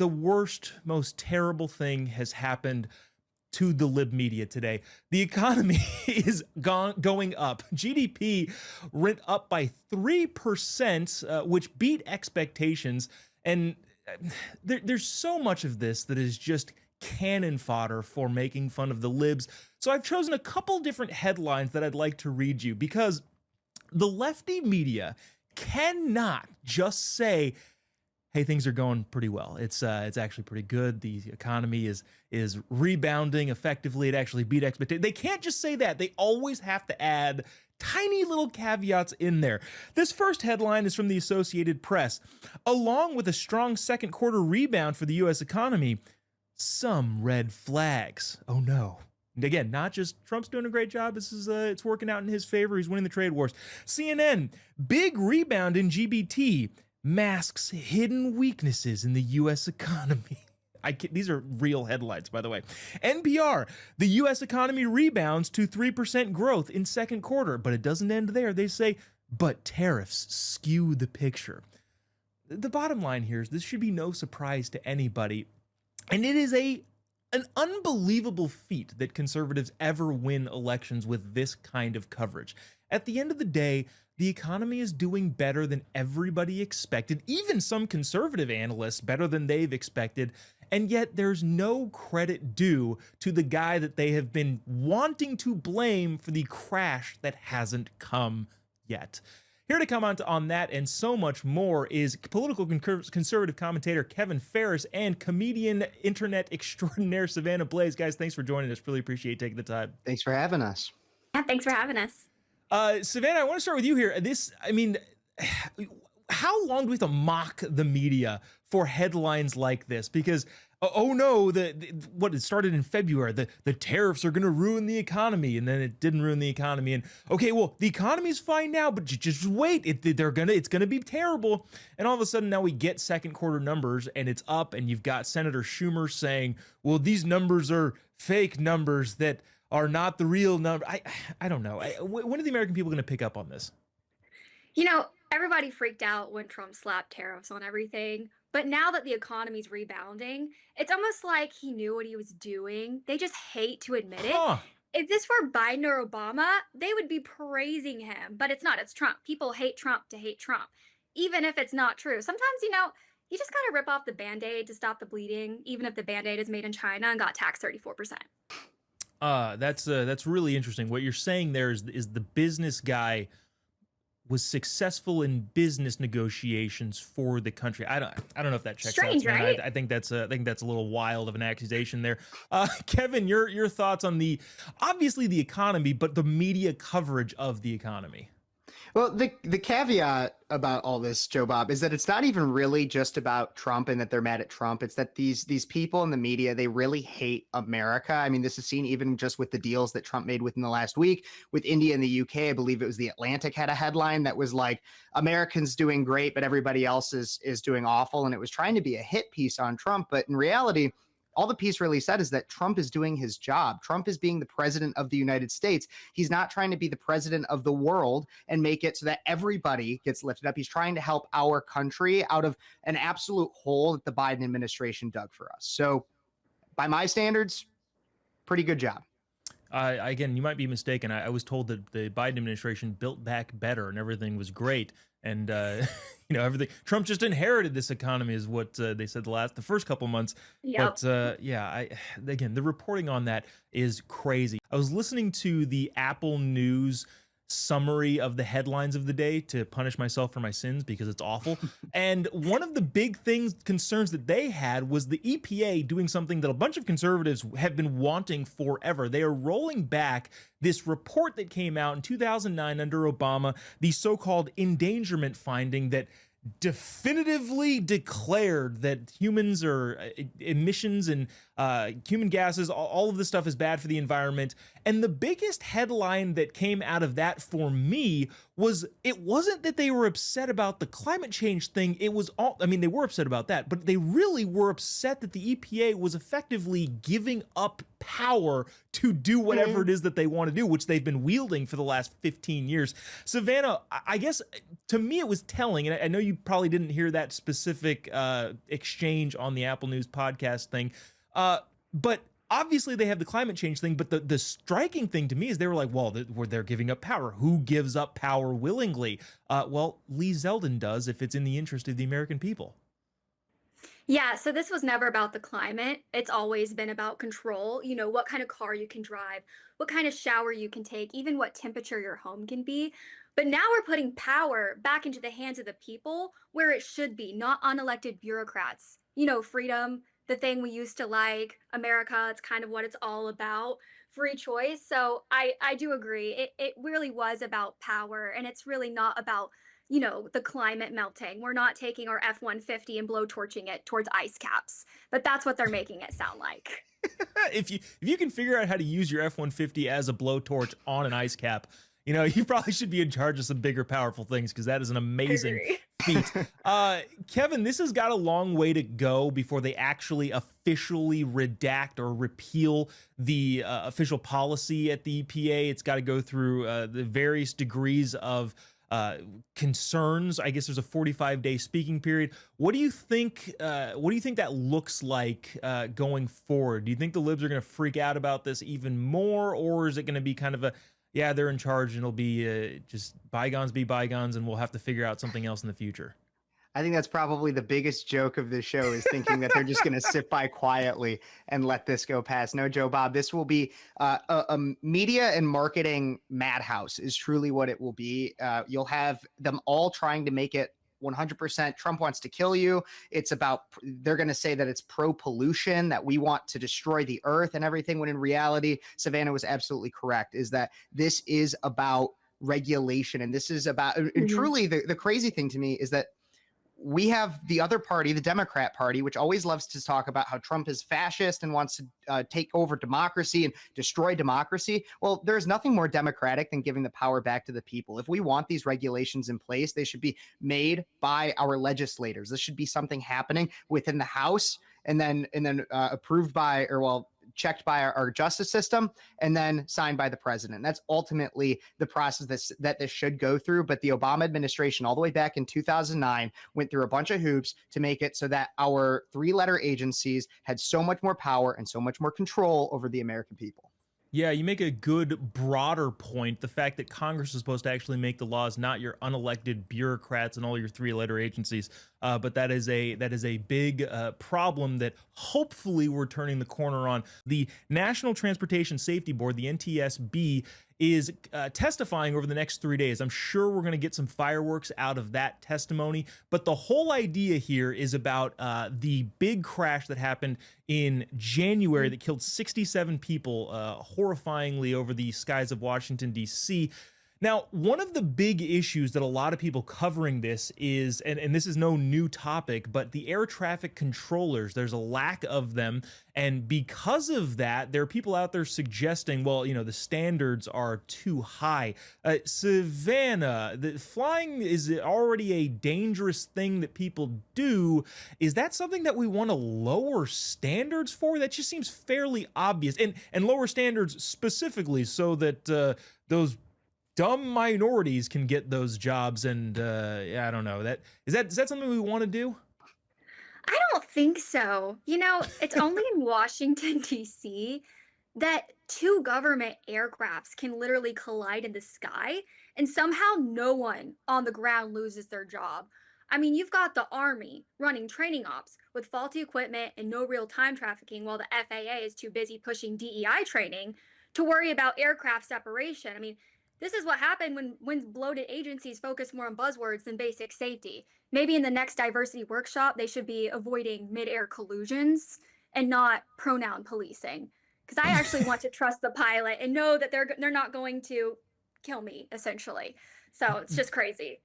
the worst, most terrible thing has happened to the lib media today. The economy is going up. GDP went up by 3%, which beat expectations. And there's so much of this that is just cannon fodder for making fun of the libs. So I've chosen a couple different headlines that I'd like to read you, because the lefty media cannot just say, hey, things are going pretty well. It's actually pretty good. The economy is rebounding effectively. It actually beat expectations. They can't just say that. They always have to add tiny little caveats in there. This first headline is from the Associated Press. Along with a strong second quarter rebound for the U.S. economy, some red flags. Oh no. And again, not just Trump's doing a great job. This is it's working out in his favor. He's winning the trade wars. CNN, big rebound in GDP. Masks hidden weaknesses in the U.S. economy. These are real headlines, by the way. NPR, the U.S. economy rebounds to 3% growth in second quarter, but it doesn't end there. They say, but tariffs skew the picture. The bottom line here is this should be no surprise to anybody, and it is an unbelievable feat that conservatives ever win elections with this kind of coverage. At the end of the day, the economy is doing better than everybody expected, even some conservative analysts better than they've expected, and yet there's no credit due to the guy that they have been wanting to blame for the crash that hasn't come yet. Here to comment on that and so much more is political conservative commentator Kevin Phares and comedian internet extraordinaire Savannah Blaze. Guys, thanks for joining us. Really appreciate taking the time. Thanks for having us. Yeah, thanks for having us. Savannah, I want to start with you here. How long do we have to mock the media for headlines like this? Because, oh no, what it started in February, the tariffs are going to ruin the economy, and then it didn't ruin the economy. And okay, well, the economy's fine now, but just wait, it's gonna be terrible. And all of a sudden, now we get second quarter numbers, and it's up, and you've got Senator Schumer saying, well, these numbers are fake numbers that are not the real number. I don't know. When are the American people going to pick up on this? You know, everybody freaked out when Trump slapped tariffs on everything. But now that the economy's rebounding, it's almost like he knew what he was doing. They just hate to admit it. If this were Biden or Obama, they would be praising him. But it's not. It's Trump. People hate Trump to hate Trump, even if it's not true. Sometimes, you just got to rip off the Band-Aid to stop the bleeding, even if the Band-Aid is made in China and got taxed 34%. That's really interesting. What you're saying there is the business guy was successful in business negotiations for the country. I don't know if that checks Strange, out. right? I think that's a little wild of an accusation there. Kevin, your thoughts on obviously the economy, but the media coverage of the economy. Well, the caveat about all this, Jobob, is that it's not even really just about Trump and that they're mad at Trump. It's that these people in the media, they really hate America. I mean, this is seen even just with the deals that Trump made within the last week with India and the UK. I believe it was The Atlantic had a headline that was like, Americans doing great, but everybody else is doing awful. And it was trying to be a hit piece on Trump. But in reality, all the piece really said is that Trump is doing his job. Trump is being the president of the United States. He's not trying to be the president of the world and make it so that everybody gets lifted up. He's trying to help our country out of an absolute hole that the Biden administration dug for us. So by my standards, pretty good job. Again, you might be mistaken. I was told that the Biden administration built back better and everything was great. And, everything. Trump just inherited this economy is what they said the first couple months. Yep. But again, the reporting on that is crazy. I was listening to the Apple News summary of the headlines of the day to punish myself for my sins because it's awful. And one of the big concerns that they had was the EPA doing something that a bunch of conservatives have been wanting forever. They are rolling back this report that came out in 2009 under Obama, the so-called endangerment finding that definitively declared that humans or emissions and human gases, all of this stuff is bad for the environment. And the biggest headline that came out of that for me was, it wasn't that they were upset about the climate change thing. It was they were upset about that, but they really were upset that the EPA was effectively giving up power to do whatever it is that they want to do, which they've been wielding for the last 15 years. Savannah, I guess to me it was telling, and I know you probably didn't hear that specific exchange on the Apple News podcast thing, but obviously they have the climate change thing, but the striking thing to me is they were like, well, they're giving up power. Who gives up power willingly? Well, Lee Zeldin does if it's in the interest of the American people. Yeah, so this was never about the climate. It's always been about control. You know, what kind of car you can drive, what kind of shower you can take, even what temperature your home can be. But now we're putting power back into the hands of the people where it should be, not unelected bureaucrats. You know, freedom, the thing we used to like, America, it's kind of what it's all about, free choice. So I do agree. It really was about power, and it's really not about, you know, the climate melting. We're not taking our F-150 and blowtorching it towards ice caps, but that's what they're making it sound like. If you can figure out how to use your F-150 as a blowtorch on an ice cap, you know, you probably should be in charge of some bigger, powerful things, because that is an amazing feat. Kevin, this has got a long way to go before they actually officially redact or repeal the official policy at the EPA. It's got to go through the various degrees of concerns. I guess there's a 45-day speaking period. What do you think? What do you think that looks like going forward? Do you think the libs are going to freak out about this even more, or is it going to be kind of a, yeah, they're in charge and it'll be just bygones be bygones, and we'll have to figure out something else in the future? I think that's probably the biggest joke of this show, is thinking that they're just going to sit by quietly and let this go past. No, Jobob, this will be a media and marketing madhouse is truly what it will be. You'll have them all trying to make it 100% Trump wants to kill you. It's about, they're going to say that it's pro-pollution, that we want to destroy the earth and everything, when in reality, Savannah was absolutely correct, is that this is about regulation. And this is about, and truly the crazy thing to me is that we have the other party, the Democrat Party, which always loves to talk about how Trump is fascist and wants to take over democracy and destroy democracy. Well, there's nothing more democratic than giving the power back to the people. If we want these regulations in place, they should be made by our legislators. This should be something happening within the House, and then approved by, or well, checked by our justice system, and then signed by the president. That's ultimately the process that this should go through. But the Obama administration, all the way back in 2009, went through a bunch of hoops to make it so that our three-letter agencies had so much more power and so much more control over the American people. Yeah, you make a good broader point. The fact that Congress is supposed to actually make the laws, not your unelected bureaucrats and all your three-letter agencies. But that is a big problem that hopefully we're turning the corner on. The National Transportation Safety Board, the NTSB, is testifying over the next 3 days. I'm sure we're going to get some fireworks out of that testimony. But the whole idea here is about the big crash that happened in January that killed 67 people horrifyingly over the skies of Washington, D.C. Now, one of the big issues that a lot of people covering this is, and this is no new topic, but the air traffic controllers, there's a lack of them. And because of that, there are people out there suggesting, well, you know, the standards are too high. Savannah, the flying is already a dangerous thing that people do. Is that something that we want to lower standards for? That just seems fairly obvious. And lower standards specifically so that those dumb minorities can get those jobs. And yeah, I don't know, is that something we want to do? I don't think so. You know, it's only in Washington, D.C. that two government aircrafts can literally collide in the sky, and somehow no one on the ground loses their job. I mean, you've got the Army running training ops with faulty equipment and no real time trafficking, while the FAA is too busy pushing DEI training to worry about aircraft separation. I mean, this is what happened when bloated agencies focus more on buzzwords than basic safety. Maybe in the next diversity workshop, they should be avoiding mid-air collusions and not pronoun policing. Because I actually want to trust the pilot and know that they're not going to kill me, essentially. So it's just crazy.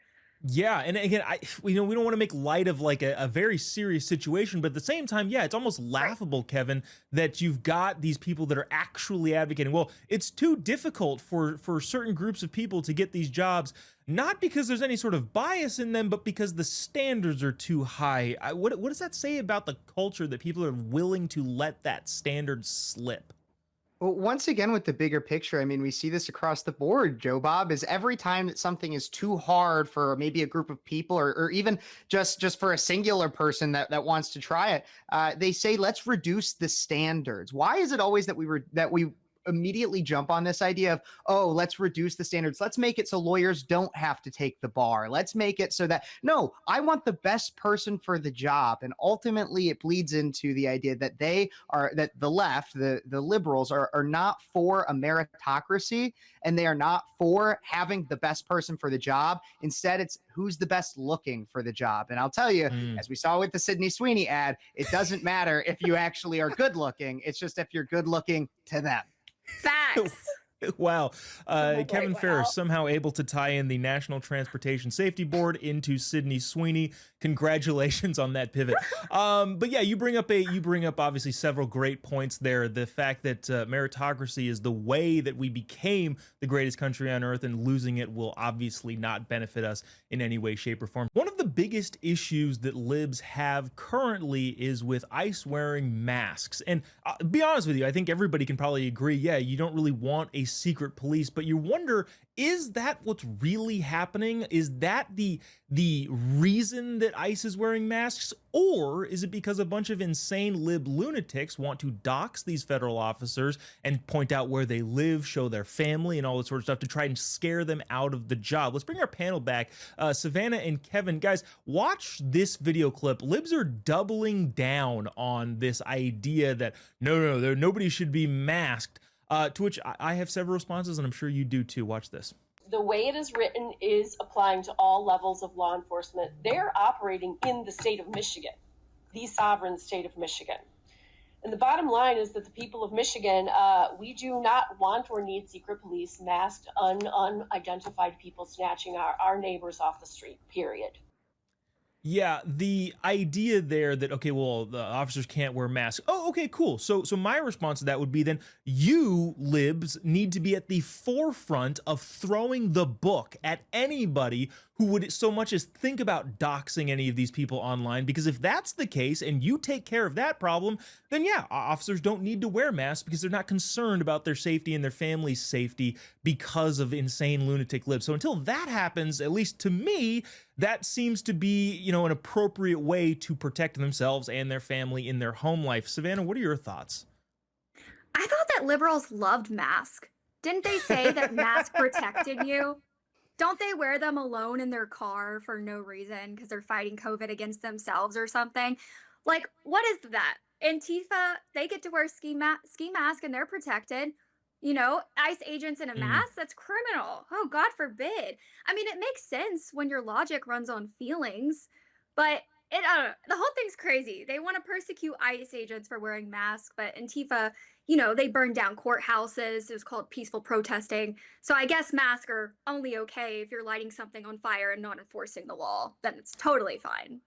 Yeah, and again, we don't want to make light of like a very serious situation, but at the same time, yeah, it's almost laughable, Kevin, that you've got these people that are actually advocating, well, it's too difficult for certain groups of people to get these jobs, not because there's any sort of bias in them, but because the standards are too high. What does that say about the culture that people are willing to let that standard slip? Well, once again, with the bigger picture, I mean, we see this across the board, Jobob, is every time that something is too hard for maybe a group of people or even just for a singular person that wants to try it, they say, let's reduce the standards. Why is it always that we immediately jump on this idea of, oh, let's reduce the standards, let's make it so lawyers don't have to take the bar, let's make it so that, no, I want the best person for the job. And ultimately it bleeds into the idea that that the left, the liberals are not for a meritocracy, and they are not for having the best person for the job. Instead, it's who's the best looking for the job. And I'll tell you, as we saw with the Sydney Sweeney ad, it doesn't matter if you actually are good looking, it's just if you're good looking to them. Facts. Wow. Kevin Phares somehow able to tie in the National Transportation Safety Board into Sydney Sweeney. Congratulations on that pivot. But yeah, you bring up obviously several great points there. The fact that meritocracy is the way that we became the greatest country on earth, and losing it will obviously not benefit us in any way, shape, or form. One of the biggest issues that libs have currently is with ICE wearing masks. And be honest with you, I think everybody can probably agree, yeah, you don't really want a secret police, but you wonder, is that what's really happening? Is that the reason that ICE is wearing masks? Or is it because a bunch of insane lib lunatics want to dox these federal officers and point out where they live, show their family, and all that sort of stuff to try and scare them out of the job? Let's bring our panel back. Savannah and Kevin, guys, watch this video clip. Libs are doubling down on this idea that nobody should be masked. To which I have several responses, and I'm sure you do too. Watch this. The way it is written is applying to all levels of law enforcement. They're operating in the state of Michigan, the sovereign state of Michigan. And the bottom line is that the people of Michigan, we do not want or need secret police, masked, unidentified people snatching our neighbors off the street, period. Yeah, the idea there that, okay, well, the officers can't wear masks. Oh, okay, cool. So my response to that would be then, you libs need to be at the forefront of throwing the book at anybody who would so much as think about doxing any of these people online. Because if that's the case and you take care of that problem, then yeah, officers don't need to wear masks because they're not concerned about their safety and their family's safety because of insane lunatic libs. So until that happens, at least to me, that seems to be, an appropriate way to protect themselves and their family in their home life. Savannah, what are your thoughts? I thought that liberals loved masks. Didn't they say that masks protected you? Don't they wear them alone in their car for no reason because they're fighting COVID against themselves or something? Like, what is that? Antifa, they get to wear ski mask and they're protected. ICE agents in a mask, that's criminal. Oh, God forbid. I mean, it makes sense when your logic runs on feelings, but I don't know. The whole thing's crazy. They want to persecute ICE agents for wearing masks, but Antifa, they burned down courthouses. It was called peaceful protesting. So I guess masks are only okay if you're lighting something on fire and not enforcing the law. Then it's totally fine.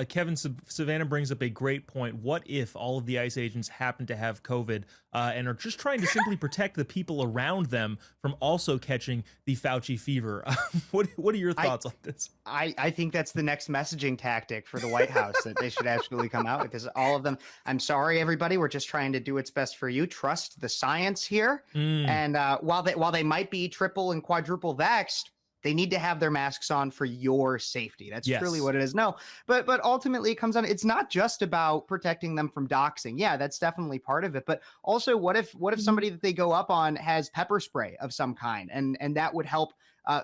Kevin, Savannah brings up a great point. What if all of the ICE agents happen to have COVID and are just trying to simply protect the people around them from also catching the Fauci fever? What are your thoughts on this? I think that's the next messaging tactic for the White House that they should absolutely come out with, is all of them. I'm sorry, everybody. We're just trying to do what's best for you. Trust the science here. And while they might be triple and quadruple vaxxed, they need to have their masks on for your safety. That's truly what it is. No, but ultimately it comes down, it's not just about protecting them from doxing. Yeah, that's definitely part of it. But also, what if somebody that they go up on has pepper spray of some kind, and that would help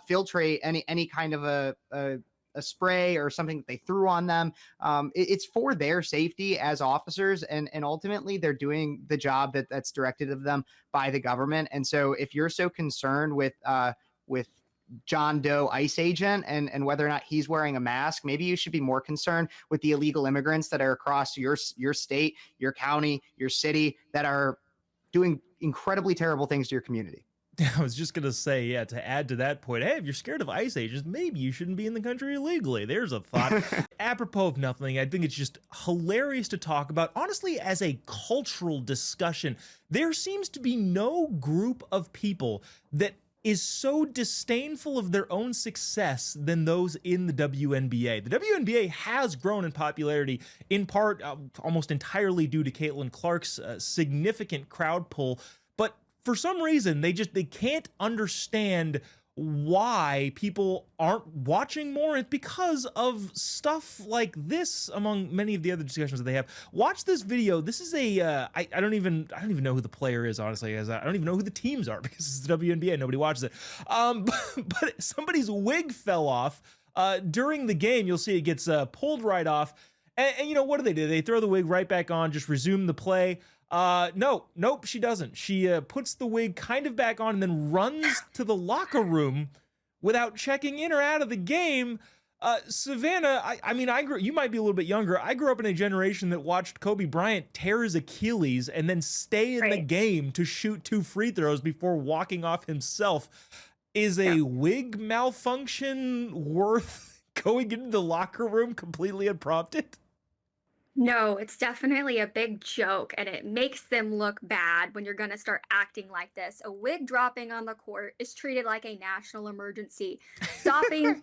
filtrate any kind of a spray or something that they threw on them. It's for their safety as officers, and ultimately they're doing the job that's directed of them by the government. And so if you're so concerned with John Doe ICE agent and whether or not he's wearing a mask, maybe you should be more concerned with the illegal immigrants that are across your state, your county, your city, that are doing incredibly terrible things to your community. I was just going to say, yeah, to add to that point, hey, if you're scared of ICE agents, maybe you shouldn't be in the country illegally. There's a thought. Apropos of nothing, I think it's just hilarious to talk about. Honestly, as a cultural discussion, there seems to be no group of people that is so disdainful of their own success than those in the WNBA. The WNBA has grown in popularity, in part almost entirely due to Caitlin Clark's significant crowd pull. But for some reason, they can't understand why people aren't watching more. It's because of stuff like this, among many of the other discussions that they have. Watch this video. This is a I don't even know who the player is, honestly, as I don't even know who the teams are because it's the WNBA. Nobody watches it. But somebody's wig fell off during the game. You'll see it gets pulled right off. And you know, what do? They throw the wig right back on, just resume the play. Nope, she doesn't. She puts the wig kind of back on and then runs to the locker room without checking in or out of the game. Savannah, I mean, you might be a little bit younger. I grew up in a generation that watched Kobe Bryant tear his Achilles and then stay in the game to shoot 2 free throws before walking off himself. Is a wig malfunction worth going into the locker room completely unprompted? No, it's definitely a big joke, and it makes them look bad when you're going to start acting like this. A wig dropping on the court is treated like a national emergency. Stopping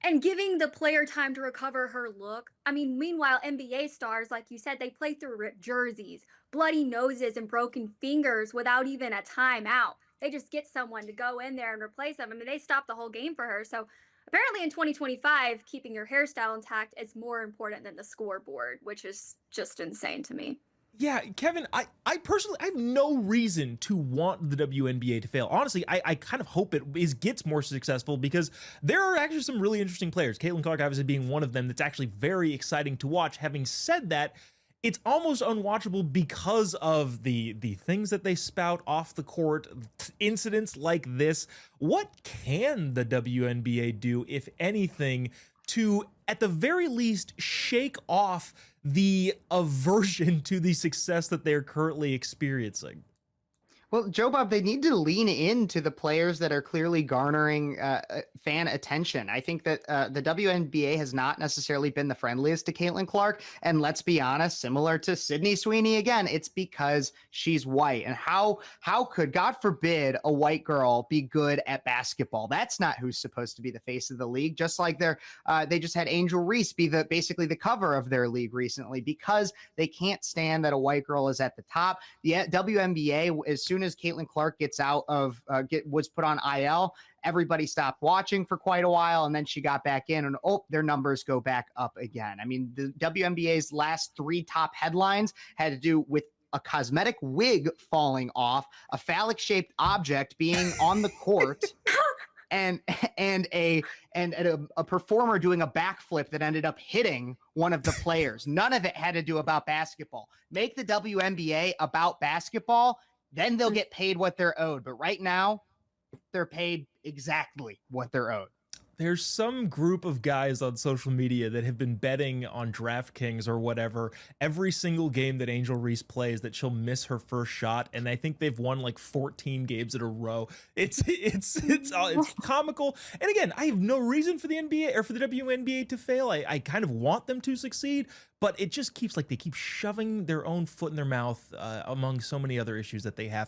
and giving the player time to recover her look. I mean, meanwhile, NBA stars, like you said, they play through ripped jerseys, bloody noses, and broken fingers without even a timeout. They just get someone to go in there and replace them. I mean, they stopped the whole game for her. So apparently in 2025, keeping your hairstyle intact is more important than the scoreboard, which is just insane to me. Yeah, Kevin, I personally, I have no reason to want the WNBA to fail. Honestly, I kind of hope it gets more successful because there are actually some really interesting players. Caitlin Clark obviously being one of them that's actually very exciting to watch. Having said that, it's almost unwatchable because of the things that they spout off the court, incidents like this. What can the WNBA do, if anything, to, at the very least, shake off the aversion to the success that they're currently experiencing? Well, Jobob, they need to lean into the players that are clearly garnering fan attention. I think that the WNBA has not necessarily been the friendliest to Caitlin Clark. And let's be honest, similar to Sydney Sweeney, again, it's because she's white. And how could, God forbid, a white girl be good at basketball? That's not who's supposed to be the face of the league. Just like they just had Angel Reese be basically the cover of their league recently because they can't stand that a white girl is at the top. The WNBA, as soon as Caitlin Clark gets out of was put on IL, everybody stopped watching for quite a while, and then she got back in, and their numbers go back up again. I mean, the WNBA's last 3 top headlines had to do with a cosmetic wig falling off, a phallic-shaped object being on the court, and a performer doing a backflip that ended up hitting one of the players. None of it had to do about basketball. Make the WNBA about basketball, then they'll get paid what they're owed. But right now, they're paid exactly what they're owed. There's some group of guys on social media that have been betting on DraftKings or whatever every single game that Angel Reese plays that she'll miss her first shot, and I think they've won like 14 games in a row. It's comical. And again, I have no reason for the NBA or for the WNBA to fail. I kind of want them to succeed, but it just keeps, like, they keep shoving their own foot in their mouth among so many other issues that they have.